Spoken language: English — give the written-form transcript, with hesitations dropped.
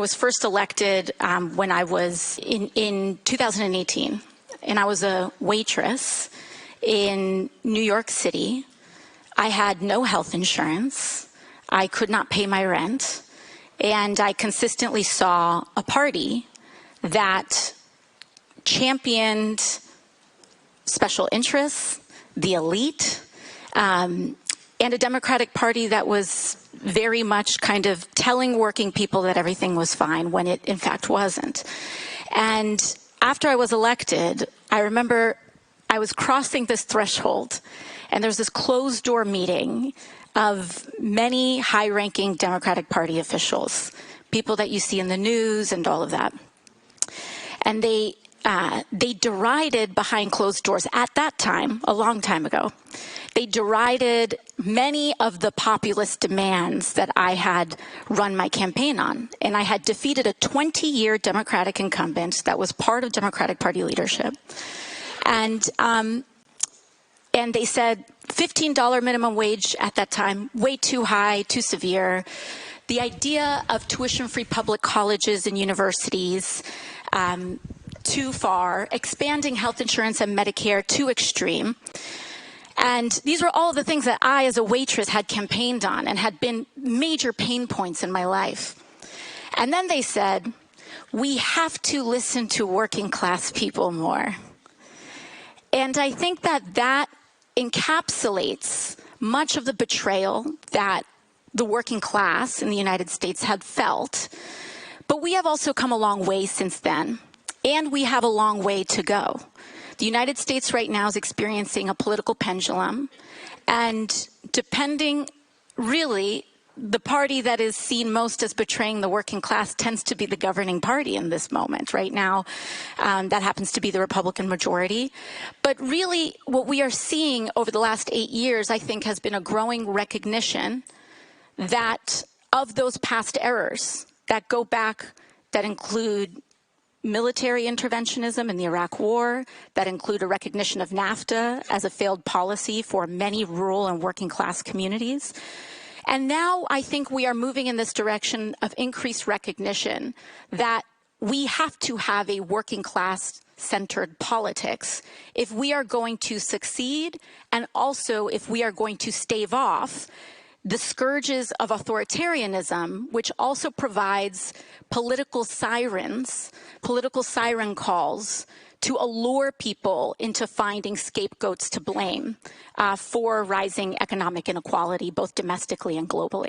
was first elected when I was in 2018, and I was a waitress in New York City. I had no health insurance. I could not pay my rent. And I consistently saw a party that championed special interests, the elite, and a Democratic Party that was very much kind of telling working people that everything was fine when it in fact wasn't. And after I was elected, I remember I was crossing this threshold, and there's this closed door meeting of many high-ranking Democratic Party officials, people that you see in the news and all of that. And they derided behind closed doors at that time, a long time ago. They derided many of the populist demands that I had run my campaign on. And I had defeated a 20-year Democratic incumbent that was part of Democratic Party leadership. And they said $15 minimum wage at that time, way too high, too severe. The idea of tuition-free public colleges and universities, too far, expanding health insurance and Medicare, too extreme. And these were all the things that I, as a waitress, had campaigned on and had been major pain points in my life. And then they said, we have to listen to working class people more. And I think that that encapsulates much of the betrayal that the working class in the United States had felt. But we have also come a long way since then. And we have a long way to go. The United States right now is experiencing a political pendulum. And depending, really, the party that is seen most as betraying the working class tends to be the governing party in this moment. Right now, that happens to be the Republican majority. But really, what we are seeing over the last 8 years, I think, has been a growing recognition that of those past errors that go back, that include military interventionism in the Iraq War, that include a recognition of NAFTA as a failed policy for many rural and working class communities. And now I think we are moving in this direction of increased recognition that we have to have a working class centered politics if we are going to succeed, and also if we are going to stave off the scourges of authoritarianism, which also provides political sirens, political siren calls to allure people into finding scapegoats to blame for rising economic inequality, both domestically and globally.